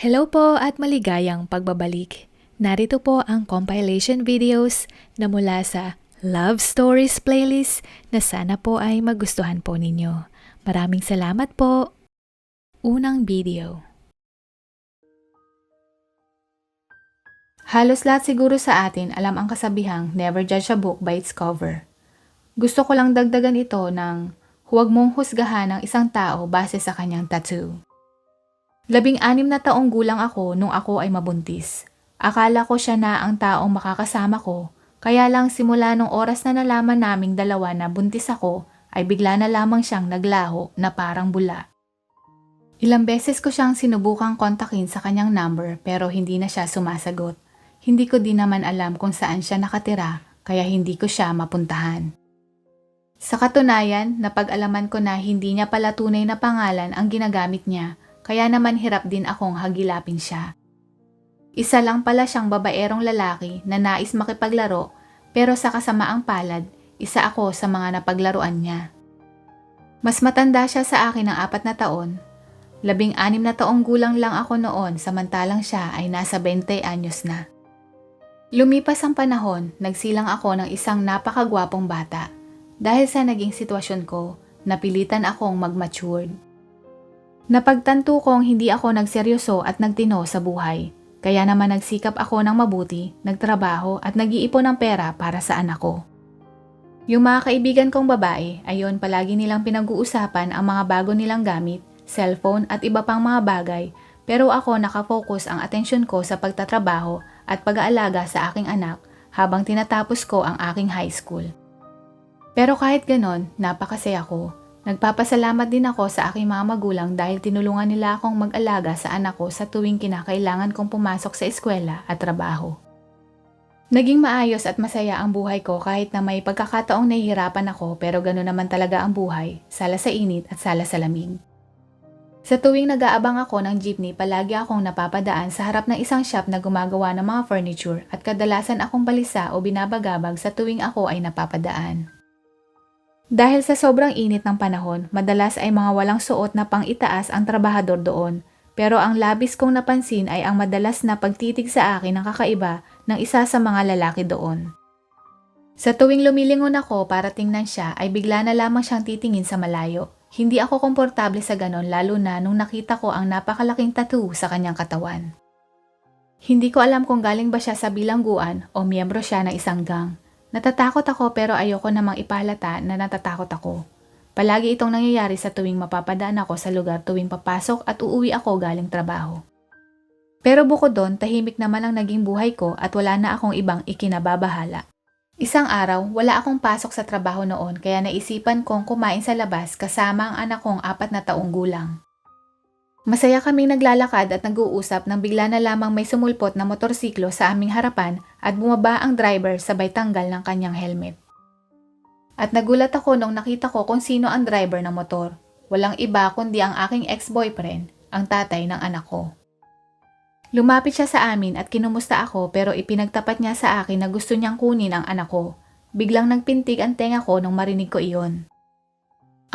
Hello po at maligayang pagbabalik. Narito po ang compilation videos na mula sa Love Stories playlist na sana po ay magustuhan po ninyo. Maraming salamat po. Unang video. Halos lahat siguro sa atin alam ang kasabihang never judge a book by its cover. Gusto ko lang dagdagan ito ng huwag mong husgahan ang isang tao base sa kanyang tattoo. 16 na taong gulang ako nung ako ay mabuntis. Akala ko siya na ang taong makakasama ko, kaya lang simula nung oras na nalaman naming dalawa na buntis ako, ay bigla na lamang siyang naglaho na parang bula. Ilang beses ko siyang sinubukang kontakin sa kanyang number pero hindi na siya sumasagot. Hindi ko din naman alam kung saan siya nakatira, kaya hindi ko siya mapuntahan. Sa katunayan, napag-alaman ko na hindi niya pala tunay na pangalan ang ginagamit niya, kaya naman hirap din akong hagilapin siya. Isa lang pala siyang babaerong lalaki na nais makipaglaro, pero sa kasamaang palad, isa ako sa mga napaglaruan niya. Mas matanda siya sa akin ng 4 na taon. 16 na taong gulang lang ako noon samantalang siya ay nasa 20 anyos na. Lumipas ang panahon, nagsilang ako ng isang napakagwapong bata. Dahil sa naging sitwasyon ko, napilitan akong mag-matured. Napagtanto kong hindi ako nagseryoso at nagtino sa buhay, kaya naman nagsikap ako ng mabuti, nagtrabaho at nag-iipon ng pera para sa anak ko. Yung mga kaibigan kong babae, ayon palagi nilang pinag-uusapan ang mga bago nilang gamit, cellphone at iba pang mga bagay, pero ako nakafocus ang atensyon ko sa pagtatrabaho at pag-aalaga sa aking anak habang tinatapos ko ang aking high school. Pero kahit ganon, napakasaya ko. Nagpapasalamat din ako sa aking mga magulang dahil tinulungan nila akong mag-alaga sa anak ko sa tuwing kinakailangan kong pumasok sa eskwela at trabaho. Naging maayos at masaya ang buhay ko kahit na may pagkakataong nahihirapan ako pero gano'n naman talaga ang buhay, sala sa init at sala sa lamig. Sa tuwing nag-aabang ako ng jeepney, palagi akong napapadaan sa harap ng isang shop na gumagawa ng mga furniture at kadalasan akong balisa o binabagabag sa tuwing ako ay napapadaan. Dahil sa sobrang init ng panahon, madalas ay mga walang suot na pang-itaas ang trabahador doon. Pero ang labis kong napansin ay ang madalas na pagtitig sa akin ng kakaiba ng isa sa mga lalaki doon. Sa tuwing lumilingon ako para tingnan siya ay bigla na lamang siyang titingin sa malayo. Hindi ako komportable sa ganon lalo na nung nakita ko ang napakalaking tattoo sa kanyang katawan. Hindi ko alam kung galing ba siya sa bilangguan o miyembro siya ng isang gang. Natatakot ako pero ayoko namang ipahalata na natatakot ako. Palagi itong nangyayari sa tuwing mapapadaan ako sa lugar tuwing papasok at uuwi ako galing trabaho. Pero bukod doon, tahimik naman ang naging buhay ko at wala na akong ibang ikinababahala. Isang araw, wala akong pasok sa trabaho noon kaya naisipan kong kumain sa labas kasama ang anak kong 4 na taong gulang. Masaya kaming naglalakad at nag-uusap nang bigla na lamang may sumulpot na motorsiklo sa aming harapan at bumaba ang driver sabay tanggal ng kanyang helmet. At nagulat ako nung nakita ko kung sino ang driver ng motor. Walang iba kundi ang aking ex-boyfriend, ang tatay ng anak ko. Lumapit siya sa amin at kinumusta ako pero ipinagtapat niya sa akin na gusto niyang kunin ang anak ko. Biglang nagpintig ang tenga ko nung marinig ko iyon.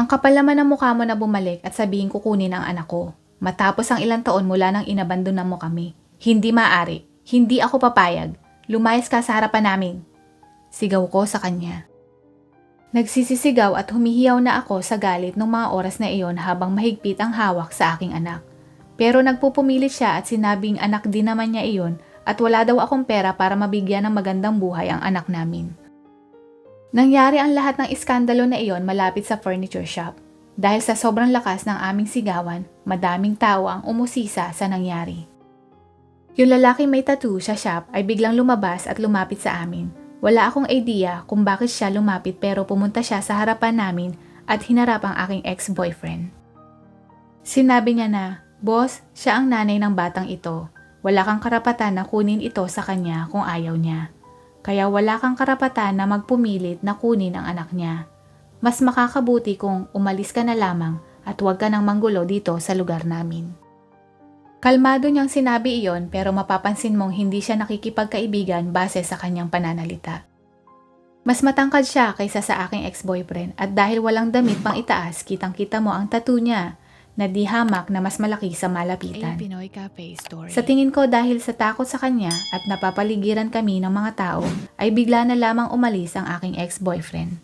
Ang kapal naman ng mukha mo na bumalik at sabihin kukunin ang anak ko. Matapos ang ilang taon mula nang inabandonan mo kami. Hindi maaari. Hindi ako papayag. Lumayas ka sa harapan namin. Sigaw ko sa kanya. Nagsisisigaw at humihiyaw na ako sa galit nung mga oras na iyon habang mahigpit ang hawak sa aking anak. Pero nagpupumilit siya at sinabing anak din naman niya iyon at wala daw akong pera para mabigyan ng magandang buhay ang anak namin. Nangyari ang lahat ng iskandalo na iyon malapit sa furniture shop. Dahil sa sobrang lakas ng aming sigawan, madaming tao ang umusisa sa nangyari. Yung lalaki may tattoo sa shop ay biglang lumabas at lumapit sa amin. Wala akong idea kung bakit siya lumapit pero pumunta siya sa harapan namin at hinarap ang aking ex-boyfriend. Sinabi niya na, "Boss, siya ang nanay ng batang ito. Wala kang karapatan na kunin ito sa kanya kung ayaw niya. Kaya wala kang karapatan na magpumilit na kunin ang anak niya. Mas makakabuti kung umalis ka na lamang at huwag ka nang manggulo dito sa lugar namin." Kalmado niyang sinabi iyon pero mapapansin mong hindi siya nakikipagkaibigan base sa kanyang pananalita. Mas matangkad siya kaysa sa aking ex-boyfriend at dahil walang damit pang itaas, kitang-kita mo ang tattoo niya. na di hamak na mas malaki sa malapitan. Pinoy Cafe Story. Sa tingin ko dahil sa takot sa kanya at napapaligiran kami ng mga tao, ay bigla na lamang umalis ang aking ex-boyfriend.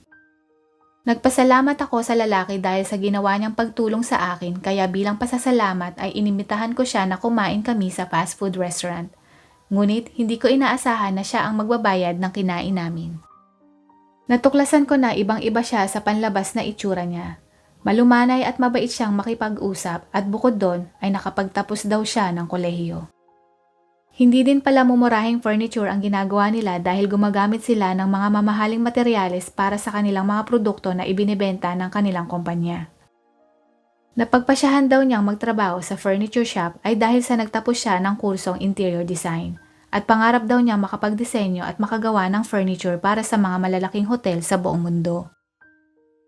Nagpasalamat ako sa lalaki dahil sa ginawa niyang pagtulong sa akin, kaya bilang pasasalamat ay inimbitahan ko siya na kumain kami sa fast food restaurant. Ngunit hindi ko inaasahan na siya ang magbabayad ng kinain namin. Natuklasan ko na ibang-iba siya sa panlabas na itsura niya. Malumanay at mabait siyang makipag-usap at bukod doon ay nakapagtapos daw siya ng kolehiyo. Hindi din pala mumurahing furniture ang ginagawa nila dahil gumagamit sila ng mga mamahaling materyales para sa kanilang mga produkto na ibinebenta ng kanilang kumpanya. Napagpasyahan daw niyang magtrabaho sa furniture shop ay dahil sa nagtapos siya ng kursong interior design at pangarap daw niya makapagdisenyo at makagawa ng furniture para sa mga malalaking hotel sa buong mundo.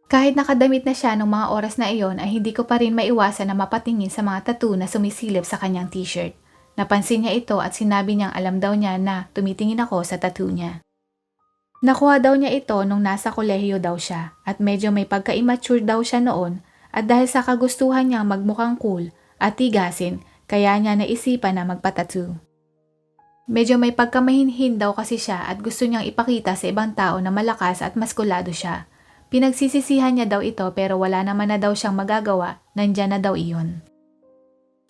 Kahit nakadamit na siya ng mga oras na iyon ay hindi ko pa rin maiwasan na mapatingin sa mga tattoo na sumisilip sa kanyang t-shirt. Napansin niya ito at sinabi niyang alam daw niya na tumitingin ako sa tattoo niya. Nakuha daw niya ito nung nasa kolehiyo daw siya at medyo may pagka-immature daw siya noon at dahil sa kagustuhan niyang magmukhang cool at tigasin kaya niya naisipan na magpa-tattoo. Medyo may pagkamahinhin daw kasi siya at gusto niyang ipakita sa ibang tao na malakas at maskulado siya. Pinagsisisihan niya daw ito pero wala naman na daw siyang magagawa, nandyan na daw iyon.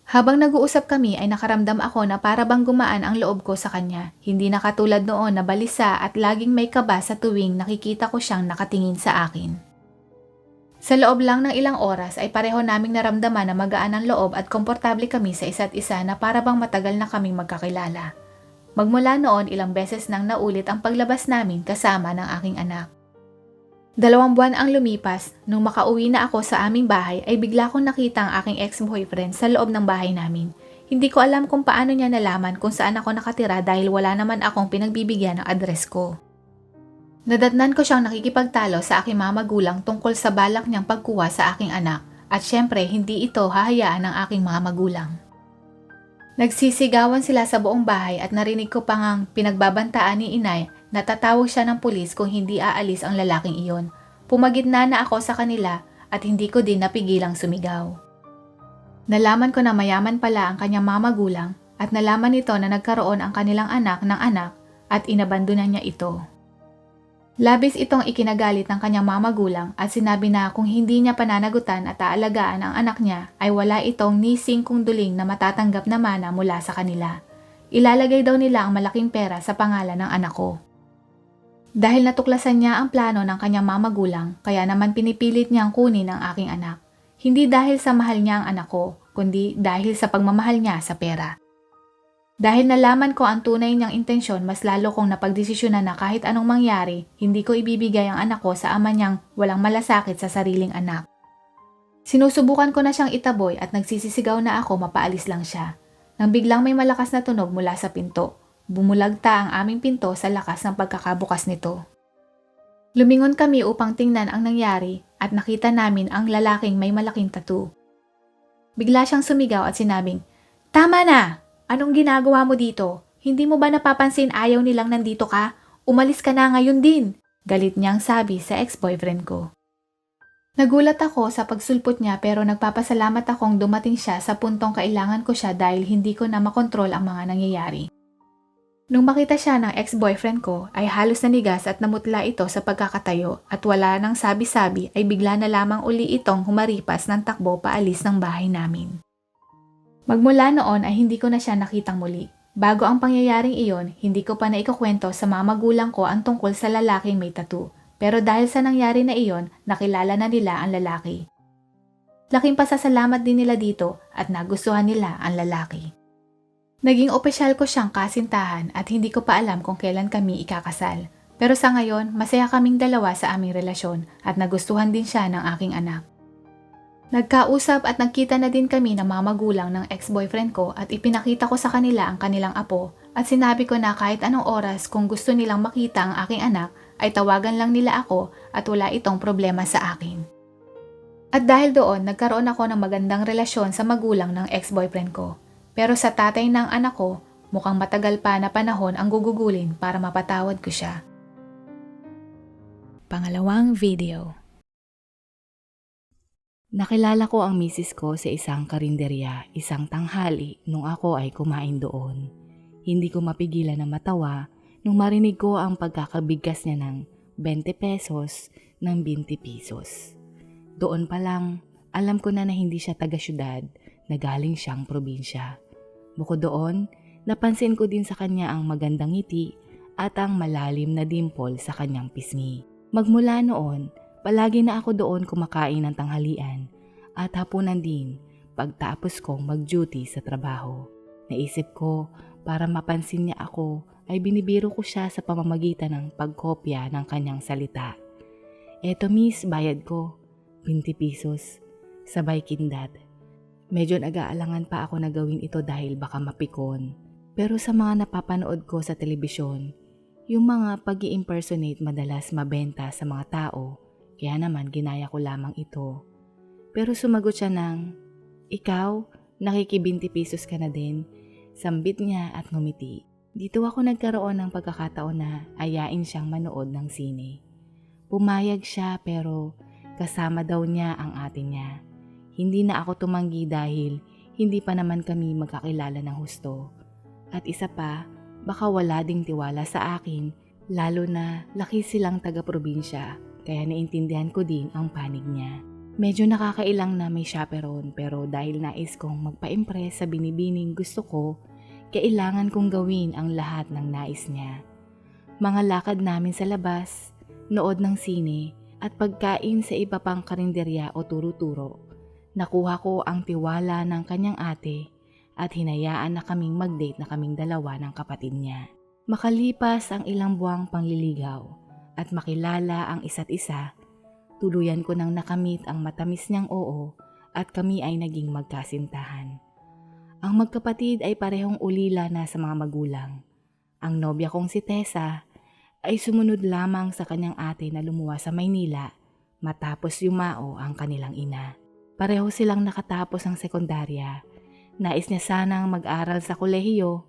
Habang nag-uusap kami ay nakaramdam ako na para bang gumaan ang loob ko sa kanya. Hindi na katulad noon na balisa at laging may kaba sa tuwing nakikita ko siyang nakatingin sa akin. Sa loob lang ng ilang oras ay pareho naming naramdaman na magaan ang loob at komportable kami sa isa't isa na para bang matagal na kaming magkakilala. Magmula noon ilang beses nang naulit ang paglabas namin kasama ng aking anak. 2 buwan ang lumipas, nung makauwi na ako sa aming bahay ay bigla kong nakita ang aking ex-boyfriend sa loob ng bahay namin. Hindi ko alam kung paano niya nalaman kung saan ako nakatira dahil wala naman akong pinagbibigyan ng address ko. Nadatnan ko siyang nakikipagtalo sa aking mga magulang tungkol sa balak niyang pagkuha sa aking anak at syempre hindi ito hahayaan ng aking mga magulang. Nagsisigawan sila sa buong bahay at narinig ko pa ngang pinagbabantaan ni inay na tatawag siya ng pulis kung hindi aalis ang lalaking iyon. Pumagitna na ako sa kanila at hindi ko din napigilang sumigaw. Nalaman ko na mayaman pala ang kanyang mga magulang at nalaman nito na nagkaroon ang kanilang anak ng anak at inabandonan niya ito. Labis itong ikinagalit ng kanyang mga magulang at sinabi na kung hindi niya pananagutan at aalagaan ang anak niya ay wala itong ni singkong duling na matatanggap na mana mula sa kanila. Ilalagay daw nila ang malaking pera sa pangalan ng anak ko. Dahil natuklasan niya ang plano ng kanyang mga magulang, kaya naman pinipilit niyang kunin ang aking anak. Hindi dahil sa mahal niya ang anak ko, kundi dahil sa pagmamahal niya sa pera. Dahil nalaman ko ang tunay niyang intensyon, mas lalo kong napagdesisyonan na kahit anong mangyari, hindi ko ibibigay ang anak ko sa ama niyang walang malasakit sa sariling anak. Sinusubukan ko na siyang itaboy at nagsisisigaw na ako mapaalis lang siya. Nang biglang may malakas na tunog mula sa pinto. Bumulagta ang aming pinto sa lakas ng pagkakabukas nito. Lumingon kami upang tingnan ang nangyari at nakita namin ang lalaking may malaking tattoo. Bigla siyang sumigaw at sinabing, "Tama na! Anong ginagawa mo dito? Hindi mo ba napapansin ayaw nilang nandito ka? Umalis ka na ngayon din!" Galit niyang sabi sa ex-boyfriend ko. Nagulat ako sa pagsulpot niya pero nagpapasalamat akong dumating siya sa puntong kailangan ko siya dahil hindi ko na makontrol ang mga nangyayari. Nung makita siya ng ex-boyfriend ko ay halos nanigas at namutla ito sa pagkakatayo at wala nang sabi-sabi ay bigla na lamang uli itong humaripas ng takbo paalis ng bahay namin. Magmula noon ay hindi ko na siya nakitang muli. Bago ang pangyayaring iyon, hindi ko pa naikukwento sa mga magulang ko ang tungkol sa lalaking may tattoo. Pero dahil sa nangyari na iyon, nakilala na nila ang lalaki. Laking pasasalamat din nila dito at nagustuhan nila ang lalaki. Naging opisyal ko siyang kasintahan at hindi ko pa alam kung kailan kami ikakasal. Pero sa ngayon, masaya kaming dalawa sa aming relasyon at nagustuhan din siya ng aking anak. Nagkausap at nagkita na din kami ng mga magulang ng ex-boyfriend ko at ipinakita ko sa kanila ang kanilang apo at sinabi ko na kahit anong oras kung gusto nilang makita ang aking anak ay tawagan lang nila ako at wala itong problema sa akin. At dahil doon, nagkaroon ako ng magandang relasyon sa magulang ng ex-boyfriend ko. Pero sa tatay ng anak ko, mukhang matagal pa na panahon ang gugugulin para mapatawad ko siya. Pangalawang video. Nakilala ko ang misis ko sa isang karinderya isang tanghali nung ako ay kumain doon. Hindi ko mapigilan na matawa nung marinig ko ang pagkakabigkas niya ng 20 pesos ng 20 pesos. Doon pa lang, alam ko na hindi siya taga-syudad na galing siyang probinsya. Bukod doon, napansin ko din sa kanya ang magandang ngiti at ang malalim na dimple sa kanyang pisngi. Magmula noon, palagi na ako doon kumakain ng tanghalian at hapunan din pagtapos kong mag-duty sa trabaho. Naisip ko para mapansin niya ako ay binibiro ko siya sa pamamagitan ng pagkopya ng kanyang salita. Eto miss, bayad ko, 20 pesos, sabay kindat. Medyo nag-aalangan pa ako na gawin ito dahil baka mapikon. Pero sa mga napapanood ko sa telebisyon, yung mga pag-i-impersonate madalas mabenta sa mga tao, kaya naman ginaya ko lamang ito. Pero sumagot siya ng, "Ikaw, nakiki-20 pesos ka na din." Sambit niya at ngumiti. Dito ako nagkaroon ng pagkakataon na ayain siyang manood ng sine. Pumayag siya pero kasama daw niya ang ate niya. Hindi na ako tumanggi dahil hindi pa naman kami magkakilala ng husto. At isa pa, baka wala ding tiwala sa akin, lalo na laki silang taga-probinsya, kaya naintindihan ko din ang panig niya. Medyo nakakailang na may chaperon pero dahil nais kong magpa-impress sa binibining gusto ko, kailangan kong gawin ang lahat ng nais niya. Mga lakad namin sa labas, nood ng sine at pagkain sa iba pang karinderya o turo-turo. Nakuha ko ang tiwala ng kanyang ate at hinayaan na kaming mag-date na kaming dalawa ng kapatid niya. Makalipas ang ilang buwang panliligaw at makilala ang isa't isa, tuluyan ko nang nakamit ang matamis niyang oo at kami ay naging magkasintahan. Ang magkapatid ay parehong ulila na sa mga magulang. Ang nobya kong si Tessa ay sumunod lamang sa kanyang ate na lumuwas sa Maynila matapos yumao ang kanilang ina. Pareho silang nakatapos ng sekundarya. Nais niya sanang mag-aral sa kolehiyo,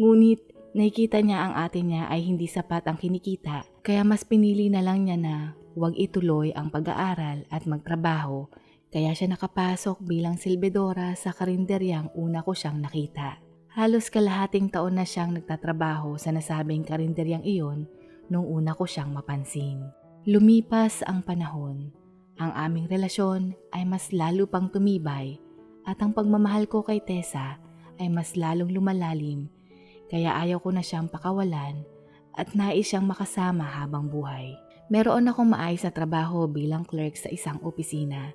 ngunit nakikita niya ang ate niya ay hindi sapat ang kinikita, kaya mas pinili na lang niya na huwag ituloy ang pag-aaral at magtrabaho, kaya siya nakapasok bilang silbidora sa karinderyang una ko siyang nakita. Halos kalahating taon na siyang nagtatrabaho sa nasabing karinderyang iyon nung una ko siyang mapansin. Lumipas ang panahon. Ang aming relasyon ay mas lalo pang tumibay at ang pagmamahal ko kay Tessa ay mas lalong lumalalim, kaya ayaw ko na siyang pakawalan at nais siyang makasama habang buhay. Meron akong maayos na trabaho bilang clerk sa isang opisina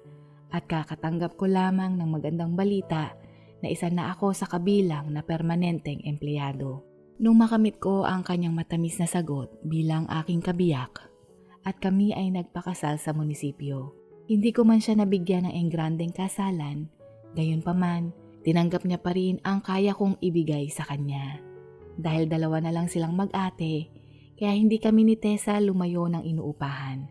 at kakatanggap ko lamang ng magandang balita na isa na ako sa kabilang na permanenteng empleyado. Nung makamit ko ang kanyang matamis na sagot bilang aking kabiyak, at kami ay nagpakasal sa munisipyo. Hindi ko man siya nabigyan ng engrandeng kasalan, gayunpaman, tinanggap niya pa rin ang kaya kong ibigay sa kanya. Dahil dalawa na lang silang mag-ate, kaya hindi kami ni Tessa lumayo ng inuupahan.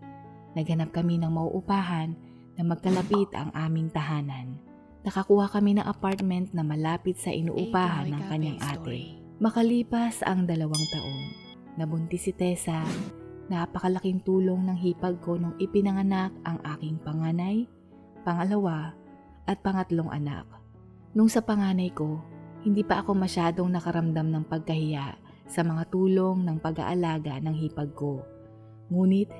Naghanap kami ng mauupahan na magkalapit ang aming tahanan. Nakakuha kami ng apartment na malapit sa inuupahan ng kanyang ate. Makalipas ang 2 taon, nabuntis si Tessa. Napakalaking tulong ng hipag ko nung ipinanganak ang aking panganay, pangalawa at pangatlong anak. Nung sa panganay ko, hindi pa ako masyadong nakaramdam ng pagkahiya sa mga tulong ng pag-aalaga ng hipag ko. Ngunit,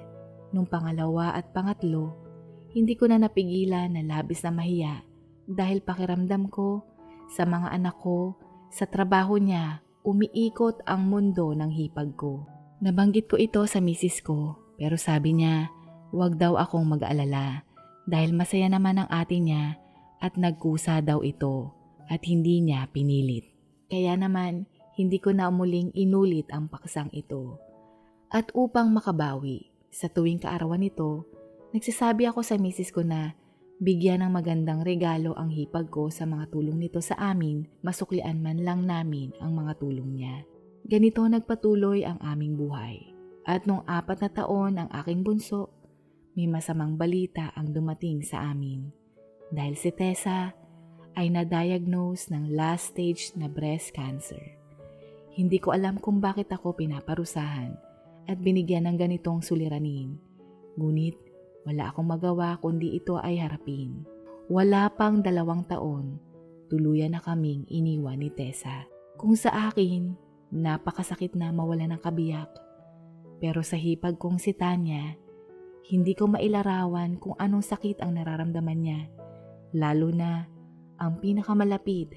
nung pangalawa at pangatlo, hindi ko na napigilan na labis na mahiya dahil pakiramdam ko sa mga anak ko, sa trabaho niya, umiikot ang mundo ng hipag ko. Nabanggit ko ito sa misis ko pero sabi niya huwag daw akong mag-alala dahil masaya naman ang ate niya at nagkusa daw ito at hindi niya pinilit. Kaya naman hindi ko na muling inulit ang paksang ito. At upang makabawi, sa tuwing kaarawan nito, nagsasabi ako sa misis ko na bigyan ng magandang regalo ang hipag ko sa mga tulong nito sa amin, masuklian man lang namin ang mga tulong niya. Ganito nagpatuloy ang aming buhay. At nung 4 na taon ang aking bunso, may masamang balita ang dumating sa amin. Dahil si Tessa ay na-diagnose ng last stage na breast cancer. Hindi ko alam kung bakit ako pinaparusahan at binigyan ng ganitong suliranin. Ngunit wala akong magawa kundi ito ay harapin. Wala pang 2 taon, tuluyan na kaming iniwan ni Tessa. Kung sa akin, napakasakit na mawala ng kabiyak. Pero sa hipag kong si Tanya, hindi ko mailarawan kung anong sakit ang nararamdaman niya. Lalo na ang pinakamalapit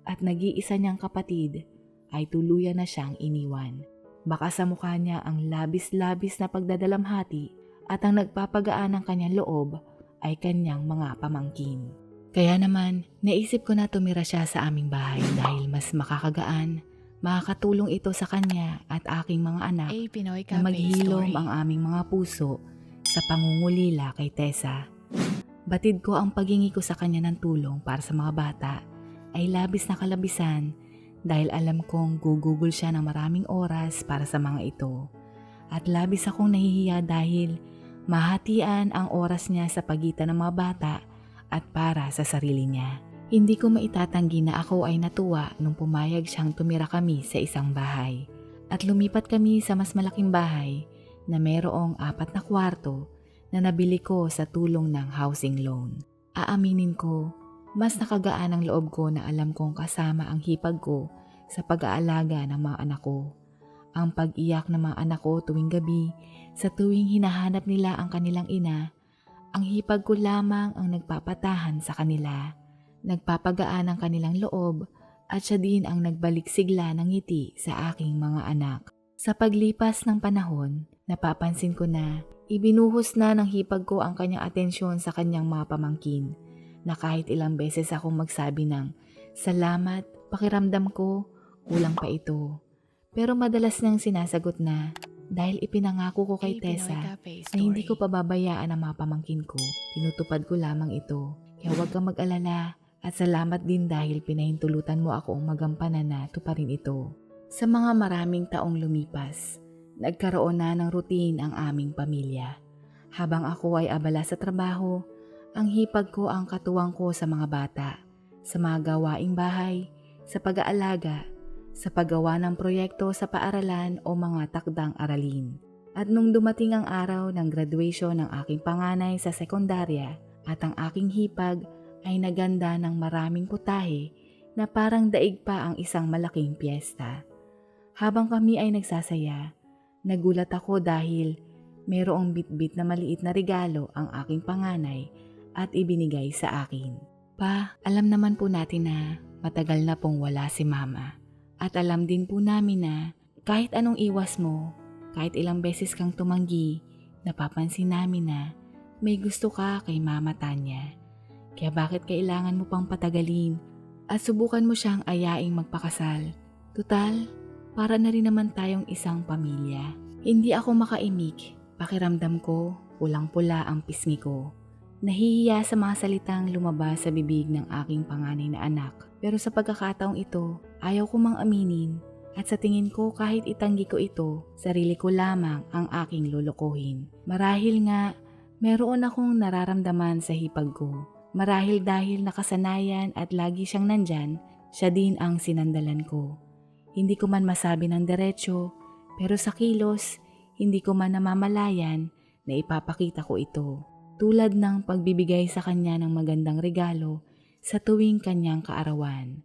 at nag-iisa niyang kapatid ay tuluyan na siyang iniwan. Baka sa mukha niya ang labis-labis na pagdadalamhati at ang nagpapagaan ng kanyang loob ay kanyang mga pamangkin. Kaya naman, naisip ko na tumira siya sa aming bahay dahil mas makakagaan, makakatulong ito sa kanya at aking mga anak Pinoy na maghilom ang aming mga puso sa pangungulila kay Tessa. Batid ko ang paghingi ko sa kanya ng tulong para sa mga bata ay labis na kalabisan dahil alam kong gugugol siya ng maraming oras para sa mga ito. At labis akong nahihiya dahil mahatian ang oras niya sa pagitan ng mga bata at para sa sarili niya. Hindi ko maitatanggi na ako ay natuwa nung pumayag siyang tumira kami sa isang bahay. At lumipat kami sa mas malaking bahay na mayroong 4 na kwarto na nabili ko sa tulong ng housing loan. Aaminin ko, mas nakagaan ang loob ko na alam kong kasama ang hipag ko sa pag-aalaga ng mga anak ko. Ang pag-iyak ng mga anak ko tuwing gabi sa tuwing hinahanap nila ang kanilang ina, ang hipag ko lamang ang nagpapatahan sa kanila, nagpapagaan ang kanilang loob at siya din ang nagbalik sigla ng ngiti sa aking mga anak. Sa paglipas ng panahon, napapansin ko na ibinuhos na ng hipag ko ang kanyang atensyon sa kanyang mga pamangkin na kahit ilang beses akong magsabi ng salamat, pakiramdam ko, kulang pa ito. Pero madalas niyang sinasagot na dahil ipinangako ko kay Tessa na hindi ko pababayaan ang mga pamangkin ko, tinutupad ko lamang ito. Kaya huwag kang mag-alala at salamat din dahil pinahintulutan mo akong magampanan na tuparin ito. Sa mga maraming taong lumipas, nagkaroon na ng routine ang aming pamilya. Habang ako ay abala sa trabaho, ang hipag ko ang katuwang ko sa mga bata, sa mga gawaing bahay, sa pag-aalaga, sa paggawa ng proyekto sa paaralan o mga takdang aralin. At nung dumating ang araw ng graduation ng aking panganay sa sekundarya at ang aking hipag ay naganda ng maraming putahe na parang daig pa ang isang malaking piyesta. Habang kami ay nagsasaya, nagulat ako dahil mayroong bitbit na maliit na regalo ang aking panganay at ibinigay sa akin. Pa, alam naman po natin na matagal na pong wala si Mama. At alam din po namin na kahit anong iwas mo, kahit ilang beses kang tumanggi, napapansin namin na may gusto ka kay Mama Tanya. Kaya bakit kailangan mo pang patagalin at subukan mo siyang ayaing magpakasal? Tutal, para na rin naman tayong isang pamilya. Hindi ako makaimik. Pakiramdam ko, pulang-pula ang pisngi ko. Nahihiya sa mga salitang lumabas sa bibig ng aking panganay na anak. Pero sa pagkakataong ito, ayaw ko mang aminin at sa tingin ko kahit itanggi ko ito, sarili ko lamang ang aking lulukuhin. Marahil nga, meron akong nararamdaman sa hipag ko. Marahil dahil nakasanayan at lagi siyang nandyan, siya din ang sinandalan ko. Hindi ko man masabi ng diretsyo, pero sa kilos, hindi ko man namamalayan na ipapakita ko ito. Tulad ng pagbibigay sa kanya ng magandang regalo sa tuwing kanyang kaarawan.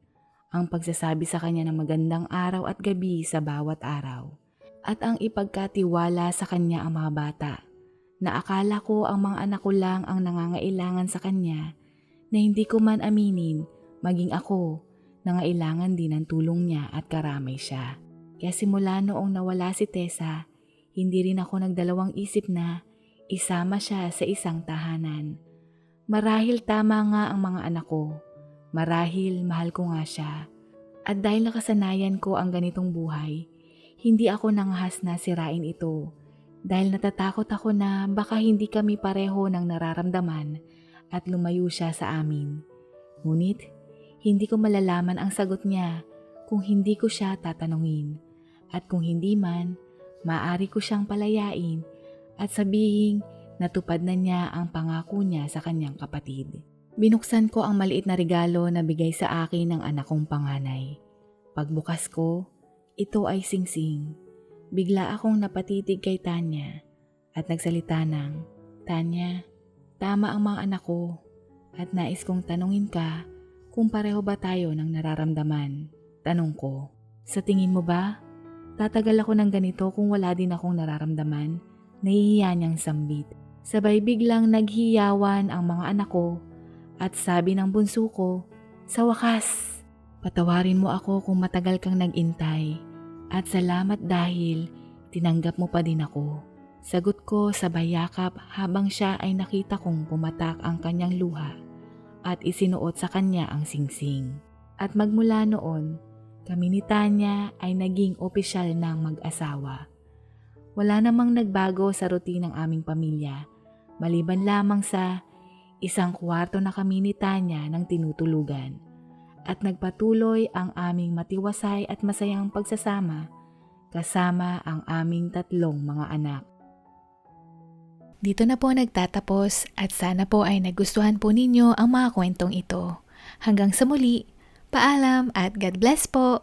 Ang pagsasabi sa kanya ng magandang araw at gabi sa bawat araw. At ang ipagkatiwala sa kanya ang mga bata na akala ko ang mga anak ko lang ang nangangailangan sa kanya na hindi ko man aminin maging ako nangailangan din ng tulong niya at karamay siya. Kaya simula noong nawala si Tessa, hindi rin ako nagdalawang isip na isama siya sa isang tahanan. Marahil tama nga ang mga anak ko. Marahil mahal ko nga siya. At dahil nakasanayan ko ang ganitong buhay, hindi ako nangahas na sirain ito. Dahil natatakot ako na baka hindi kami pareho ng nararamdaman at lumayo siya sa amin. Ngunit, hindi ko malalaman ang sagot niya kung hindi ko siya tatanungin. At kung hindi man, maaari ko siyang palayain at sabihing natupad na niya ang pangako niya sa kanyang kapatid. Binuksan ko ang maliit na regalo na bigay sa akin ng anak kong panganay. Pagbukas ko, ito ay singsing. Bigla akong napatitig kay Tanya at nagsalita ng, "Tanya, tama ang mga anak ko. At nais kong tanungin ka kung pareho ba tayo ng nararamdaman. Tanong ko, sa tingin mo ba, tatagal ako ng ganito kung wala din akong nararamdaman? Nahihiya niyang sambit. Sabay biglang naghiyawan ang mga anak ko at sabi ng bunso ko, sa wakas, patawarin mo ako kung matagal kang nag-intay at salamat dahil tinanggap mo pa din ako. Sagot ko sabay yakap habang siya ay nakita kong pumatak ang kanyang luha at isinuot sa kanya ang singsing. At magmula noon, kami ni Tanya ay naging opisyal ng mag-asawa. Wala namang nagbago sa routine ng aming pamilya, maliban lamang sa isang kwarto na kami ni Tanya ng tinutulugan. At nagpatuloy ang aming matiwasay at masayang pagsasama kasama ang aming 3 mga anak. Dito na po nagtatapos at sana po ay nagustuhan po ninyo ang mga kwentong ito. Hanggang sa muli, paalam at God bless po!